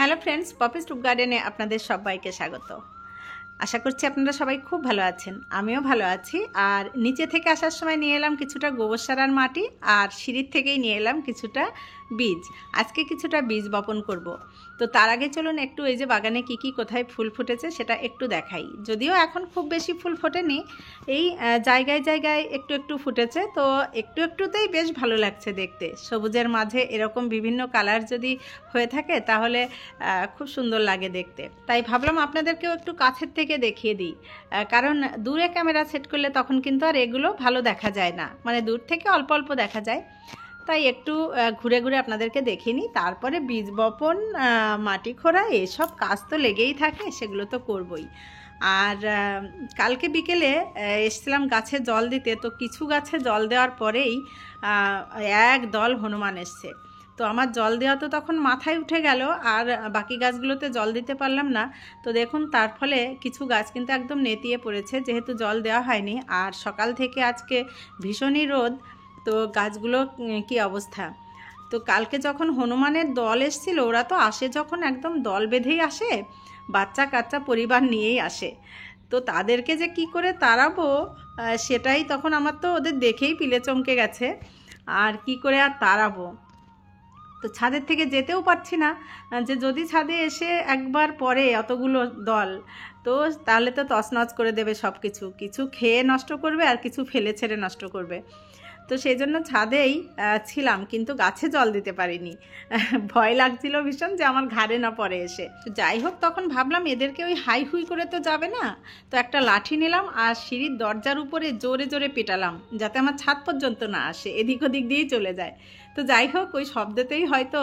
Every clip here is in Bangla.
হ্যালো ফ্রেন্ডস, পপিস টুপ গার্ডেনে আপনাদের সবাইকে স্বাগত। আশা করছি আপনারা সবাই খুব ভালো আছেন, আমিও ভালো আছি। আর নিচে থেকে আসার সময় নিয়ে এলাম কিছুটা গোবর সার মাটি, আর সিঁড়ির থেকেই নিয়ে এলাম কিছুটা বীজ। আজকে কিছুটা বীজ বপন করব। তো তার আগে চলুন একটু এই যে বাগানে কি কোথায় ফুল ফুটেছে সেটা একটু দেখাই। যদিও এখন খুব বেশি ফুল ফোটেনি, এই জায়গায় জায়গায় একটু একটু ফুটেছে। তো একটু একটুতেই বেশ ভালো লাগছে দেখতে। সবুজের মাঝে এরকম বিভিন্ন কালার যদি হয়ে থাকে তাহলে খুব সুন্দর লাগে দেখতে। তাই ভাবলাম আপনাদেরকেও একটু কাছের থেকে দেখিয়ে দিই, কারণ দূরে ক্যামেরা সেট করলে তখন কিন্তু আর এগুলো ভালো দেখা যায় না, মানে দূর থেকে অল্প অল্প দেখা যায়। তাই একটু ঘুরে ঘুরে আপনাদেরকে দেখিয়ে নিই। তারপরে বীজ বপন, মাটি খোঁড়া, এসব কাজ তো লেগেই থাকে, সেগুলো তো করবই। আর কালকে বিকেলে এসেছিলাম গাছে জল দিতে। তো কিছু গাছে জল দেওয়ার পরেই এক দল হনুমান এসছে। তো আমার জল দেওয়া তো তখন মাথায় উঠে গেল, আর বাকি গাছগুলোতে জল দিতে পারলাম না। তো দেখুন, তার ফলে কিছু গাছ কিন্তু একদম নেতিয়ে পড়েছে, যেহেতু জল দেওয়া হয়নি। আর সকাল থেকে আজকে ভীষণই রোদ, তো গাছগুলো কি অবস্থা। তো কালকে যখন হনুমানের দল এসেছিল, ওরা তো আসে যখন একদম দল বেঁধেই আসে, বাচ্চা কাচ্চা পরিবার নিয়েই আসে। তো তাদেরকে যে কি করে তাড়াবো, সেটাই তখন আমার তো ওদের দেখেই পিলে চমকে গেছে। আর কি করে আর তাড়াবো, তো ছাদের থেকে যেতেও পারছি না, যে যদি ছাদে এসে একবার পরে অতগুলো দল, তো তাহলে তো তছনছ করে দেবে সব কিছু, কিছু খেয়ে নষ্ট করবে আর কিছু ফেলে ছেড়ে নষ্ট করবে। তো সেই জন্য ছাদেই ছিলাম, কিন্তু গাছে জল দিতে পারিনি। ভয় লাগছিল ভীষণ যে আমার ঘাড়ে না পড়ে এসে। তো যাই হোক, তখন ভাবলাম এদেরকে ওই হাই হুই করে তো যাবে না, তো একটা লাঠি নিলাম আর সিঁড়ির দরজার উপরে জোরে জোরে পেটালাম, যাতে আমার ছাদ পর্যন্ত না আসে, এদিক ওদিক দিয়েই চলে যায়। তো যাই হোক, ওই শব্দতেই হয়তো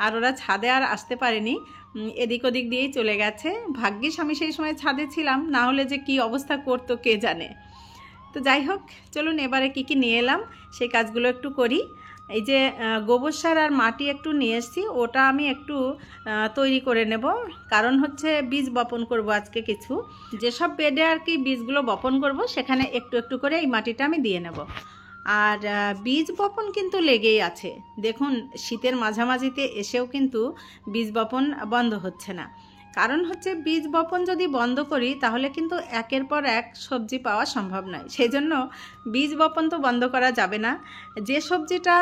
আর ওরা ছাদে আর আসতে পারেনি, এদিক ওদিক দিয়েই চলে গেছে। ভাগ্যিস আমি সেই সময় ছাদে ছিলাম, না হলে যে কি অবস্থা করতো কে জানে। তো যাই হোক, চলুন এবারে কি নিয়ে এলাম সেই কাজগুলো একটু করি। এই যে গোবর সার আর মাটি একটু নিয়ে এসেছি, ওটা আমি একটু তৈরি করে নেব। কারণ হচ্ছে বীজ বপন করব আজকে কিছু, যেসব বেডে আর কি বীজগুলো বপন করব সেখানে একটু একটু করে এই মাটিটা আমি দিয়ে নেব। আর বীজ বপন কিন্তু লেগেই আছে। দেখুন, শীতের মাঝামাঝিতে এসেও কিন্তু বীজ বপন বন্ধ হচ্ছে না। কারণ হচ্ছে বীজ বপন যদি বন্ধ করি তাহলে কিন্তু একের পর এক সবজি পাওয়া সম্ভব নয়। সেই জন্য বীজ বপন তো বন্ধ করা যাবে না। যে সবজিটা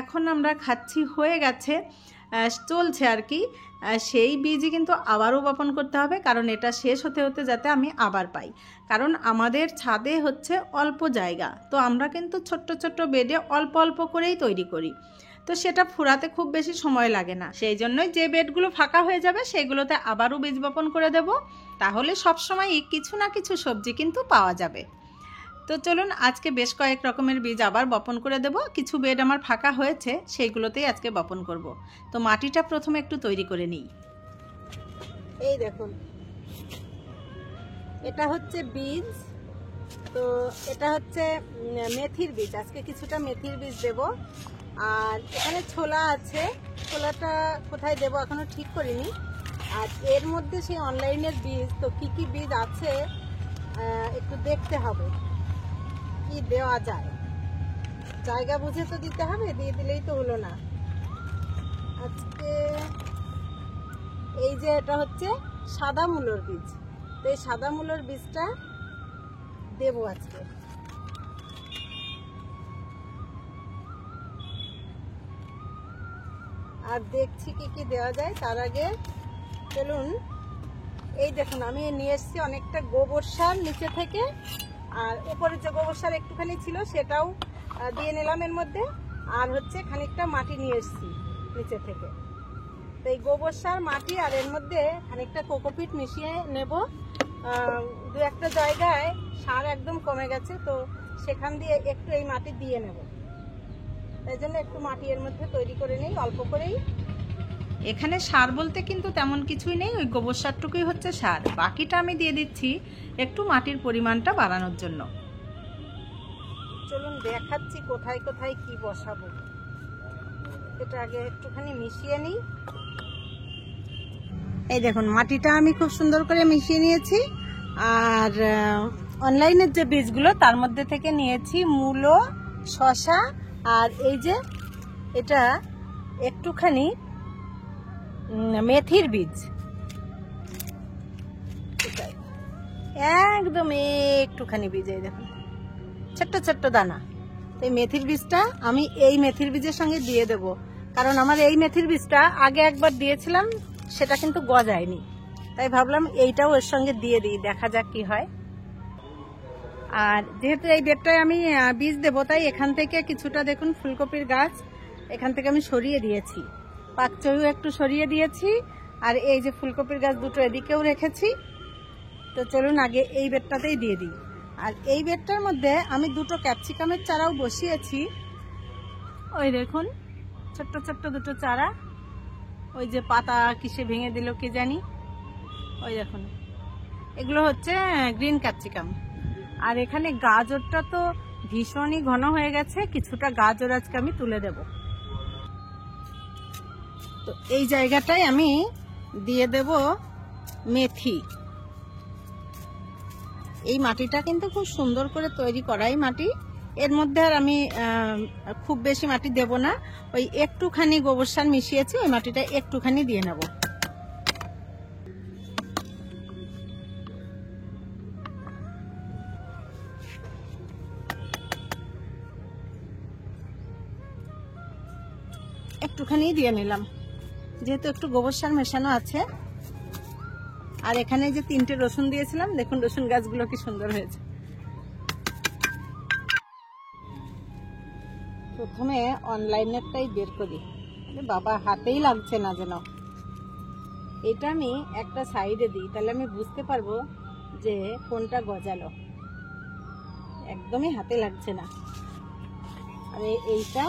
এখন আমরা খাচ্ছি হয়ে গেছে, চলছে আর কি, সেই বীজই কিন্তু আবারও বপন করতে হবে, কারণ এটা শেষ হতে হতে যাতে আমি আবার পাই। কারণ আমাদের ছাদে হচ্ছে অল্প জায়গা, তো আমরা কিন্তু ছোট্ট ছোট্ট বেডে অল্প অল্প করেই তৈরি করি। তো সেটা ফুরাতে খুব বেশি সময় লাগে না। সেই জন্যই যে বেডগুলো ফাঁকা হয়ে যাবে সেগুলোতে আবারও বীজ বপন করে দেব, তাহলে সবসময়ই কিছু না কিছু সবজি কিন্তু পাওয়া যাবে। তো চলুন, আজকে বেশ কয়েক রকমের বীজ আবার বপন করে দেব। কিছু বেড আমার ফাঁকা হয়েছে, সেইগুলোতেই আজকে বপন করব। তো মাটিটা প্রথমে একটু তৈরি করে নিই। এই দেখুন, এটা হচ্ছে বীজ। তো এটা হচ্ছে মেথির বীজ, আজকে কিছুটা মেথির বীজ দেব। আর এখানে ছোলা আছে, ছোলাটা কোথায় দেব এখনো ঠিক করিনি। আর এর মধ্যে সেই অনলাইনের বীজ, তো কি বীজ আছে একটু দেখতে হবে, কি দেওয়া যায়, জায়গা বুঝে তো দিতে হবে, দিয়ে দিলেই তো হলো না। আজকে এই যে এটা হচ্ছে সাদা মূলোর বীজ, তো এই সাদা মূলোর বীজটা দেব আজকে। আর দেখছি কি দেওয়া যায়। তার আগে চলুন, এই দেখুন আমি নিয়ে এসেছি অনেকটা গোবর সার নিচে থেকে, আর উপরে যে গোবর সার একটুখানি ছিল সেটাও দিয়ে নিলাম এর মধ্যে। আর হচ্ছে খানিকটা মাটি নিয়ে এসেছি নিচে থেকে। তো এই গোবর সার, মাটি আর এর মধ্যে খানিকটা কোকোপিট মিশিয়ে নেব। দু একটা জায়গায় সার একদম কমে গেছে, তো সেখান দিয়ে একটু এই মাটি দিয়ে নেব। তাই জন্য একটু মাটি এর মধ্যে তৈরি করে নিই অল্প করেই। এখানে সার বলতে কিন্তু তেমন কিছুই নেই, ওই গোবর সারটুকুই হচ্ছে সার, বাকিটা আমি দিয়ে দিচ্ছি একটু মাটির পরিমাণটা বাড়ানোর জন্য। চলুন দেখাচ্ছি কোথায় কোথায় কি বসাবো। এটা আগে একটুখানি মিশিয়ে নিই। এই দেখুন, মাটিটা আমি খুব সুন্দর করে মিশিয়ে নিয়েছি। আর অনলাইনের যে বীজগুলো তার মধ্যে থেকে নিয়েছি মূলো, শসা, আর এই যে এটা একটুখানি মেথির বীজ, একদম একটুখানি বীজ, এই দেখুন ছোট্ট ছোট্ট দানা। তো এই মেথির বীজটা আমি এই মেথির বীজের সঙ্গে দিয়ে দেব, কারণ আমার এই মেথির বীজটা আগে একবার দিয়েছিলাম, সেটা কিন্তু গজায়নি, তাই ভাবলাম এইটাও এর সঙ্গে দিয়ে দিই, দেখা যাক কি হয়। আর যেহেতু এই বেডটায় আমি বীজ দেবো, তাই এখান থেকে কিছুটা দেখুন ফুলকপির গাছ এখান থেকে আমি সরিয়ে দিয়েছি, পাকচইও একটু সরিয়ে দিয়েছি, আর এই যে ফুলকপির গাছ দুটো এদিকেও রেখেছি। তো চলুন আগে এই বেডটাতেই দিয়ে দিই। আর এই বেডটার মধ্যে আমি দুটো ক্যাপসিকামের চারাও বসিয়েছি, ওই দেখুন ছোট্ট ছোট্ট দুটো চারা, ওই যে পাতা কিসে ভেঙে দিল কে জানি, ওই দেখুন এগুলো হচ্ছে গ্রিন ক্যাপসিকাম। আর এখানে গাজরটা তো ভীষণই ঘন হয়ে গেছে, কিছুটা গাজর আজকে আমি তুলে দেব। তো এই জায়গাটায় আমি দিয়ে দেব মেথি। এই মাটিটা কিন্তু খুব সুন্দর করে তৈরি করাই মাটি, এর মধ্যে আর আমি খুব বেশি মাটি দেব না, ওই একটুখানি গোবর সার মিশিয়েছি, ওই মাটিটা একটুখানি দিয়ে নেব। একটুখানি দিয়ে নিলাম, যেহেতু একটু গোবর সার মেশানো আছে। আর এখানে যে 3টে রসুন দিয়েছিলাম, দেখুন রসুন গাছগুলো কি সুন্দর হয়েছে। প্রথমে অনলাইনেরটাই বের করি, বাবা হাতেই লাগছে না যেন। এটা আমি একটা সাইডে দিই, তাহলে আমি বুঝতে পারবো যে কোনটা গজালো, একদমই হাতে লাগছে না। আর এইটা,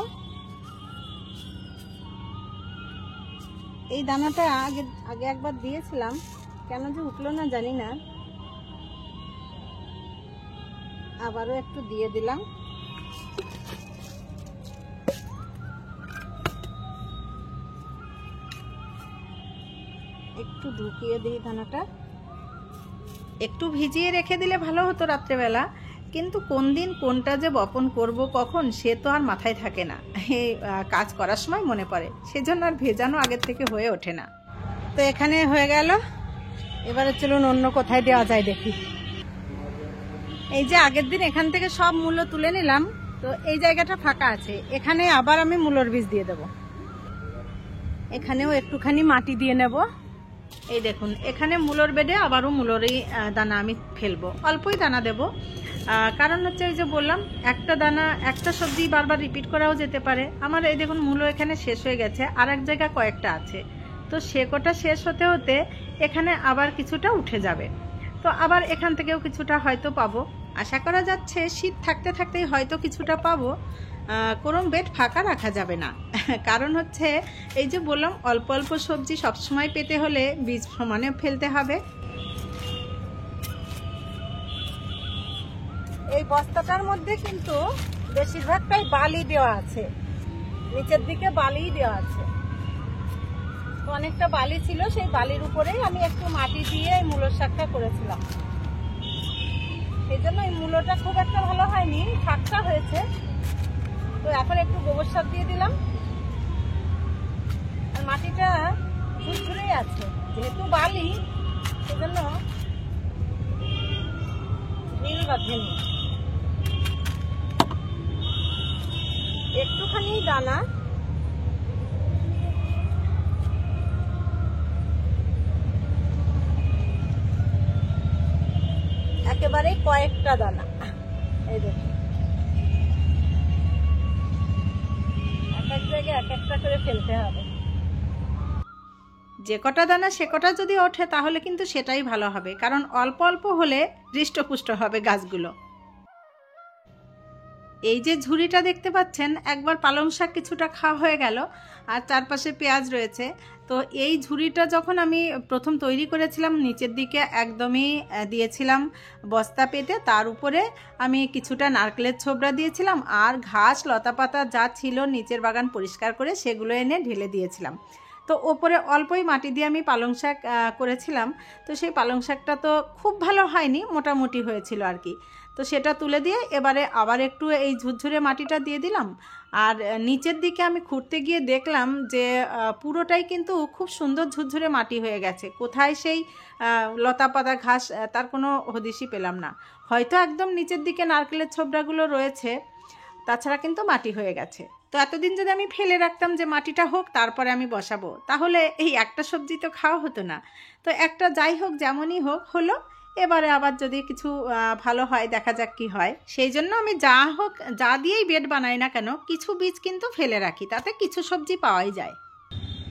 এই দানাটা আগে আগে একবার দিয়েছিলাম, কেন যে উঠলো না জানি না, আবারও একটু দিয়ে দিলাম। একটু ঢুকিয়ে দিই দানাটা, একটু ভিজিয়ে রেখে দিলে ভালো হতো রাত্রেবেলা, কিন্তু কোন দিন কোনটা যে বপন করব কখন সে তো আর মাথায় থাকে না, এই কাজ করার সময় মনে পড়ে, সেজন্য আর ভেজানো আগের থেকে হয়ে ওঠে না। তো এখানে হয়ে গেল, এবারে চলুন অন্য কোথায় দেওয়া যায় দেখি। এই যে আগের দিন এখান থেকে সব মূলো তুলে নিলাম, তো এই জায়গাটা ফাঁকা আছে, এখানে আবার আমি মূলোর বীজ দিয়ে দেব। এখানেও একটুখানি মাটি দিয়ে নেব। এই দেখুন এখানে মূলোর বেডে আবারও মূলোরই দানা আমি ফেলবো, অল্পই দানা দেব, কারণ হচ্ছে ওই যে বললাম একটা দানা একটা সবজি বারবার রিপিট করাও যেতে পারে। আমার এই দেখুন মূলো এখানে শেষ হয়ে গেছে, আর এক জায়গায় কয়েকটা আছে, তো সে কটা শেষ হতে হতে এখানে আবার কিছুটা উঠে যাবে, তো আবার এখান থেকেও কিছুটা হয়তো পাবো, আশা করা যাচ্ছে শীত থাকতে থাকতেই হয়তো কিছুটা পাবো। কোনো বেড ফাঁকা রাখা যাবে না, কারণ হচ্ছে এই যে বললাম অল্প অল্প সবজি সবসময় পেতে হলে বীজ সমানে ফেলতে হবে। এই বস্তাটার মধ্যে কিন্তু বেশিরভাগটাই বালি দেওয়া আছে, নিচের দিকে বালি দেওয়া আছে, তো অনেকটা বালি ছিল, সেই বালির উপরেই আমি একটু মাটি দিয়ে এই মূলোর শাকটা করেছিলাম, সেই জন্য এই মূলোটা খুব একটা ভালো হয়নি, শাকটা হয়েছে। তো এখন একটু গোবর সার দিয়ে দিলাম, আর মাটিটা ঝুরঝুরেই আছে, যেহেতু বালি সেজন্য ঢিল বাঁধেনি। একটুখানি দানা, একেবারে কয়েকটা দানা, এই দেখুন এক এক জায়গায় এক একটা করে ফেলতে হবে। যে কটা দানা সে কটা যদি ওঠে তাহলে কিন্তু সেটাই ভালো হবে, কারণ অল্প অল্প হলে হৃষ্টপুষ্ট হবে গাছগুলো। এই যে ঝুড়িটা দেখতে পাচ্ছেন, একবার পালং শাক কিছুটা খাওয়া হয়ে গেল, আর চারপাশে পেঁয়াজ রয়েছে। তো এই ঝুড়িটা যখন আমি প্রথম তৈরি করেছিলাম, নিচের দিকে একদমই দিয়েছিলাম বস্তা পেতে, তার উপরে আমি কিছুটা নারকেলের ছোবড়া দিয়েছিলাম, আর ঘাস লতাপাতা যা ছিল নিচের বাগান পরিষ্কার করে সেগুলো এনে ঢেলে দিয়েছিলাম। তো ওপরে অল্পই মাটি দিয়ে আমি পালং শাক করেছিলাম। তো সেই পালং শাকটা তো খুব ভালো হয়নি, মোটামুটি হয়েছিল আর কি। তো সেটা তুলে দিয়ে এবারে আবার একটু এই ঝুরঝুরে মাটিটা দিয়ে দিলাম। আর নিচের দিকে আমি খুঁড়তে গিয়ে দেখলাম যে পুরোটাই কিন্তু খুব সুন্দর ঝুরঝুরে মাটি হয়ে গেছে। কোথায় সেই লতা পাতা ঘাস তার কোনো হদিশই পেলাম না। হয়তো একদম নিচের দিকে নারকেলের ছোবড়াগুলো রয়েছে, তাছাড়া কিন্তু মাটি হয়ে গেছে। তো এতদিন যদি আমি ফেলে রাখতাম যে মাটিটা হোক তারপরে আমি বসাবো, তাহলে এই একটা সবজি তো খাওয়া হতো না। তো একটা যাই হোক, যেমনই হোক হলো। এবারে আবার যদি কিছু ভালো হয়, দেখা যাক কি হয়। সেই জন্য আমি যা হোক, যা দিয়েই বেড বানাই না কেন, কিছু বীজ কিন্তু ফেলে রাখি, তাতে কিছু সবজি পাওয়াই যায়।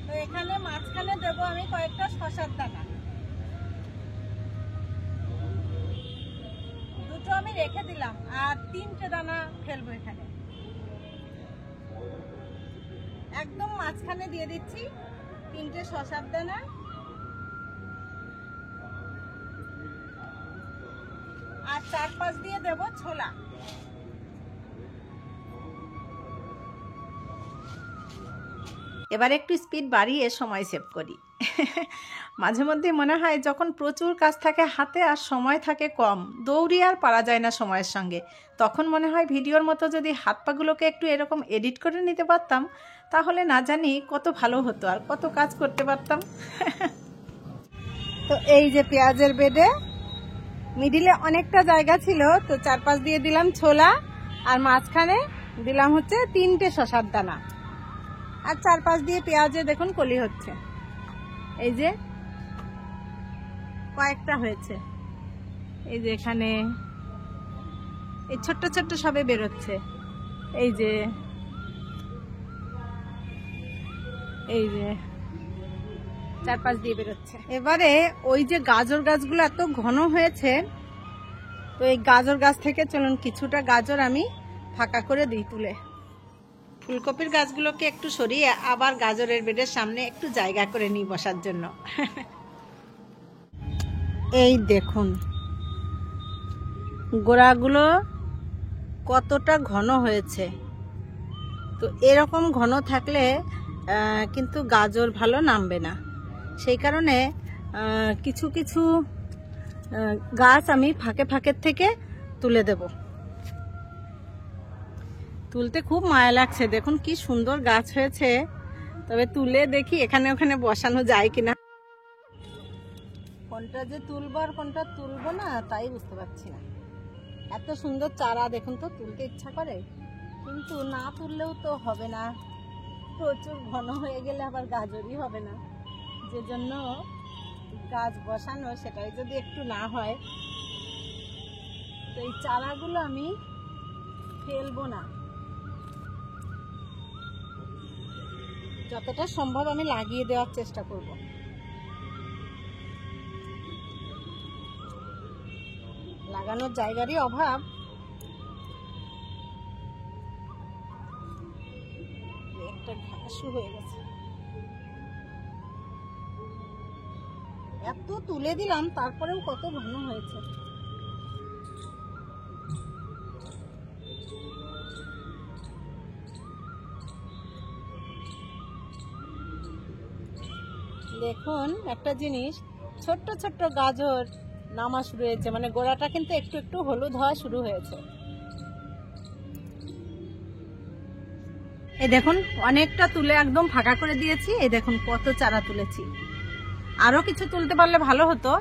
তো এখানে মাঝখানে দেবো আমি কয়েকটা শসার দানা, দুটো আমি রেখে দিলাম, আর 3টে দানা ফেলবো এখানে। একদম মাঝখানে দিয়ে দিচ্ছি 3টে শসার দানা। আর 4-5 দিয়ে দেব ছোলা। এবার একটু স্পিড বাড়িয়ে সময় সেভ করি। মাঝে মধ্যে মনে হয় যখন প্রচুর কাজ থাকে হাতে আর সময় থাকে কম, দৌড়িয়ে আর পারা যায় না সময়ের সঙ্গে, তখন মনে হয় ভিডিওর মতো যদি হাত পাগুলোকে একটু এরকম এডিট করে নিতে পারতাম, তাহলে না জানি কত ভালো হতো আর কত কাজ করতে পারতাম। তো এই যে পেঁয়াজের বেডে মিডিলে অনেকটা জায়গা ছিল, তো 4-5 দিয়ে দিলাম ছোলা, আর মাঝখানে দিলাম হচ্ছে 3টে শসার দানা, আর 4-5 দিয়ে পেঁয়াজে দেখুন কলি হচ্ছে। এই যে কয়েকটা হয়েছে, এই যে এখানে এই ছোট্ট ছোট্ট সবে বেরোচ্ছে, এই যে 4-5 দিয়ে বেরোচ্ছে। এবারে ওই যে গাজর গাছগুলো এত ঘন হয়েছে, তো এই গাজর গাছ থেকে চলুন কিছুটা গাজর আমি ফাঁকা করে দিই তুলে। ফুলকপির গাছগুলোকে একটু সরিয়ে আবার গাজরের বেডের সামনে একটু জায়গা করে নিই বসার জন্য। এই দেখুন গোড়াগুলো কতটা ঘন হয়েছে। তো এরকম ঘন থাকলে কিন্তু গাজর ভালো নামবে না, সেই কারণে কিছু কিছু গাছ আমি ফাঁকে ফাঁকের থেকে তুলে দেব। তুলতে খুব মায়া লাগছে, দেখুন কি সুন্দর গাছ হয়েছে। তবে তুলে দেখি এখানে ওখানে বসানো যায় কিনা। কোনটা যে তুলবো আর কোনটা তুলবো না তাই বুঝতে পারছি না। এত সুন্দর চারা দেখুন, তো তুলতে ইচ্ছা করে, কিন্তু না তুললেও তো হবে না, প্রচুর ঘন হয়ে গেলে আবার গাজরই হবে না। যে জন্য গাছ বসানো সেটাই যদি একটু না হয়, তো এই চারাগুলো আমি ফেলবো না, যতটা সম্ভব আমি লাগিয়ে দেওয়ার চেষ্টা করব। লাগানোর জায়গারই অভাব। একটা ঘাসও হয়ে গেছে, এত তুলে দিলাম তারপরেও কত ঘন হয়েছে। দেখুন একটা জিনিস, ছোট্ট ছোট্ট গাজর নামা শুরু হয়েছে, মানে গোড়াটা কিন্তু একটু একটু হলুদ হওয়া শুরু হয়েছে। এই দেখুন অনেকটা তুলে একদম ফাঁকা করে দিয়েছি। এই দেখুন কত চারা তুলেছি, আরো কিছু তুলতে পারলে ভালো হতো।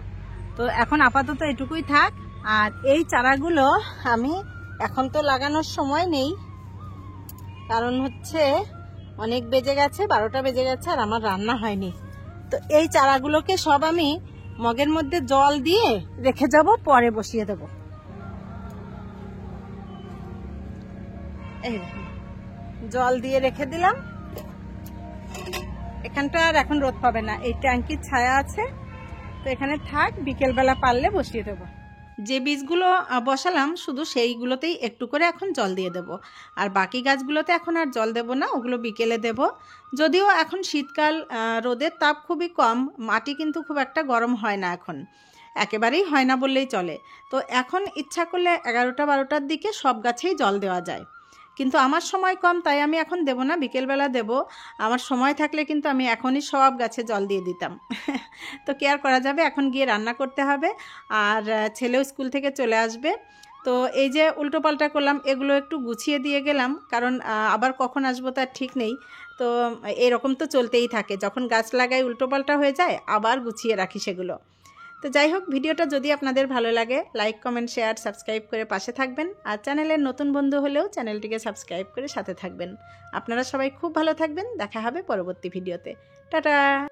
তো এখন আপাতত এটুকুই থাক। আর এই চারাগুলো আমি এখন তো লাগানোর সময় নেই, কারণ হচ্ছে অনেক বেজে গেছে, 12টা বেজে গেছে, আর আমার রান্না হয়নি। তো এই চারাগুলোকে সব আমি মগের মধ্যে জল দিয়ে রেখে যাব, পরে বসিয়ে দেব। এই জল দিয়ে রেখে দিলাম। এখানটা আর এখন রোদ পাবে না, এই ট্যাঙ্কির ছায়া আছে, তো এখানে থাক, বিকেলবেলা পারলে বসিয়ে দেবো। যে বীজগুলো বসালাম শুধু সেইগুলোতেই একটু করে এখন জল দিয়ে দেব, আর বাকি গাছগুলোতে এখন আর জল দেব না, ওগুলো বিকেলে দেব। যদিও এখন শীতকাল, রোদের তাপ খুবই কম, মাটি কিন্তু খুব একটা গরম হয় না, এখন একেবারেই হয় না বললেই চলে। তো এখন ইচ্ছা করলে 11টা 12টার দিকে সব গাছেই জল দেওয়া যায়, কিন্তু আমার সময় কম, তাই আমি এখন দেব না, বিকেলবেলা দেব। আমার সময় থাকলে কিন্তু আমি এখনই সব গাছে জল দিয়ে দিতাম। তো কি আর করা যাবে, এখন গিয়ে রান্না করতে হবে, আর ছেলেও স্কুল থেকে চলে আসবে। তো এই যে উল্টোপাল্টা করলাম, এগুলো একটু গুছিয়ে দিয়ে গেলাম, কারণ আবার কখন আসবো তার ঠিক নেই। তো এরকম তো চলতেই থাকে, যখন গাছ লাগাই উল্টোপাল্টা হয়ে যায়, আবার গুছিয়ে রাখি সেগুলো। তো যাই হোক, ভিডিওটা যদি আপনাদের ভালো লাগে লাইক কমেন্ট শেয়ার সাবস্ক্রাইব করে পাশে থাকবেন, আর চ্যানেলের নতুন বন্ধু হলেও চ্যানেলটিকে সাবস্ক্রাইব করে সাথে থাকবেন। আপনারা সবাই খুব ভালো থাকবেন, দেখা হবে পরবর্তী ভিডিওতে। টাটা।